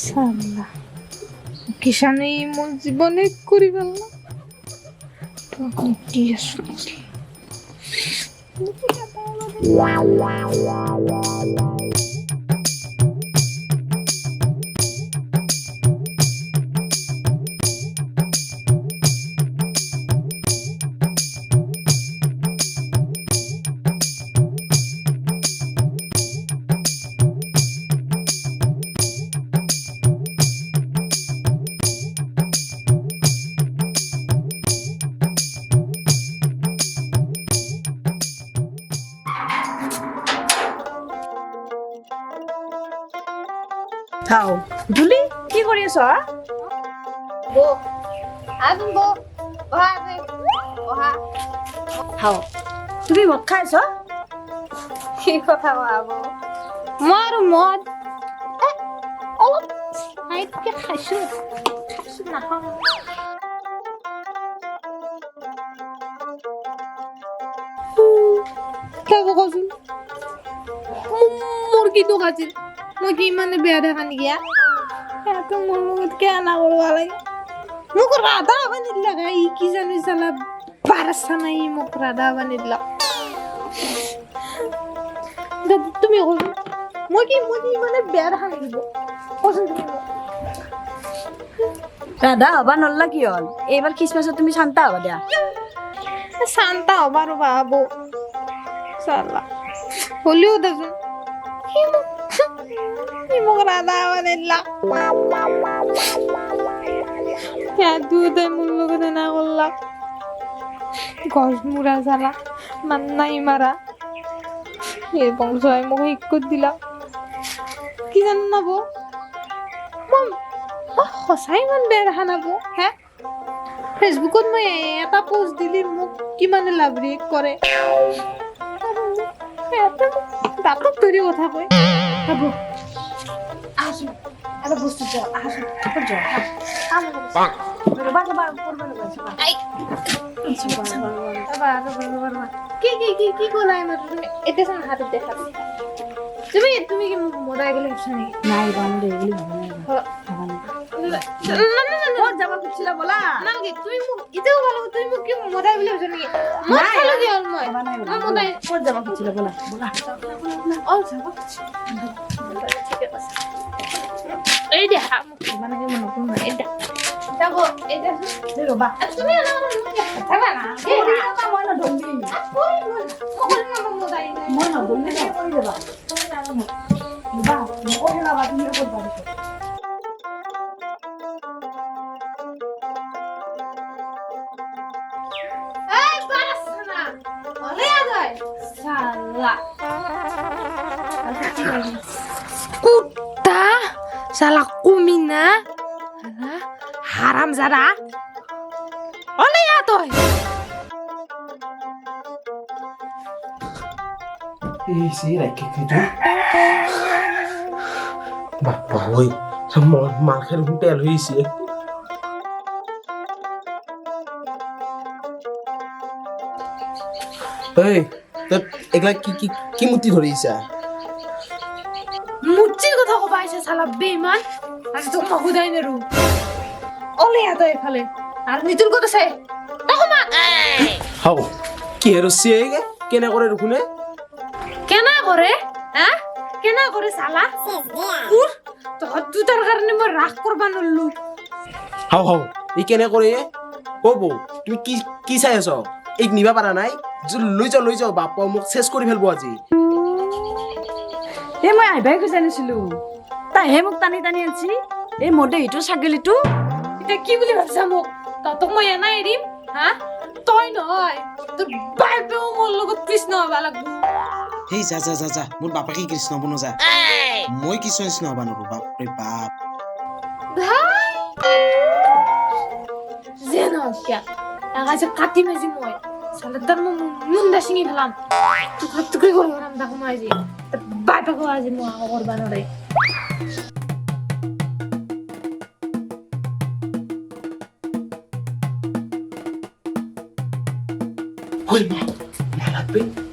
সাল্লা কিষানে মন জীবনে কৰি গেল না তখন কি আসলে খাও জুলি কি কৰি আছ বো আগুন বো ওহা আছে ওহা খাও তুমি মদ খাইছ কি কথা বলবো মোৰ মদ অলপ হাইটকে খাইছো নাখাওঁ কেব কচোন মোৰ কি দুখ আছিল মই কি ইমানে বেয়া দেখা নেকি সিহঁতে মোৰ লগত কেনা কৰিব লাগে মোক ৰাধা বানি দিলা ই কি জানি চালা বাৰছা নাই মোক ৰাধা বানি দিলা তুমি কচোন মই কি ইমানে বেয়া দেখা নেকি কচোন তুমি ৰাধা হবা নল্লা কি হল এইবাৰ খ্ৰীষ্টমাছত তুমি শান্তা হবা দিয়া শান্তা হবা ৰবা বৌ চালা হলেও দেচোন মোক ৰাধা বানি দিলা দুটাই মোৰ লগত এনা কৰলা গছ মুৰা চালা মান্নাই মাৰা এই বংশই মোক শিক কৰি দিলা কি জানো নাব মই সঁচাই ইমান বেয়া দেখা নাব হে ফেচবুকত মই এটা পোষ্ট দিলে মোক কিমানে লাভ ৰিয়েক্ট কৰে দাঁতক ধৰি কথা কয় হ'ব আহচোন এটা বস্তু যাও আহচোন কি কলাই তুমি এতিয়া চান হাতত দেখা তুমি কি মোক মদাই গেলে ভাবছা নেকি নাই বান্ধে এগুলি ক'ত যাব খুজিছিলা বলা নালাগে তুমি মোক এতিয়াও ভালো তুমি মোক কি মদাই বুলি ভাবছা নেকি মই খালো কি হ'ল মই মদাই ক'ত যাব খুজিছিলা বলা বলা অ যাব ঠিক আছে এই দেখা মোক মানে কি নতুন না এটা যাব এটা ৰবা তুমি না থাকা না মই না ধন্দি মই না ধন্দি কৰি দেবা বা মই না বাকি ক'ত যাব এই বাসনা ওলে আয় শালা কুত্তা শালা কুমিনা শালা হারামজাদা ওলে আয় এই সি রাখি খেতে বাবা ওই মাখের তেল হয়েছে এই তো এগুলা কি কি কি মুতি ধরিছা মুচির কথা কবা আইছে শালা বেঈমান আজ তো মহুদাই নেরু ওলে আয় এখালে আর নিতুল কত আছে দেখো মা হাও কি হেরছি এগে কেনা করে রুকুনে কেনা করে হ্যাঁ কেনা করে শালা উর তো তুই তার কারণে মই রাগ করবা নললু হাও হাও এই কেনা করে ও বউ তুমি কি কি চাই আছো এক নিবা পারা নাই লৈ যাও বাপ মোক শেষ কৰি ফেলবো আজি এই মই আহিবাই খুজানিছিলো তাইহে মোক টানি টানি আনছি এই মদে ইটো ছাগলীটো এটা কি বুলি ভাবছা মোক ততক মই এনা এৰিম হা তই নহয় তোৰ বাইবেও মোৰ লগত কৃষ্ণ হবা লাগবো হেই যা যা যা যা মোৰ বাপাকে কৃষ্ণ বনো যা মই কৃষ্ণ হবা নৰো বাপৰে বাপ যেন কিয়া আগাছে কাটি মেজি মই সালে তার মুন্ডা সিঙি ফেলাম টুকরি করে ফেলাম দেখো মাঝি বাইপাকে আজি মই করবা নরে ওই মা মালা বাপৰে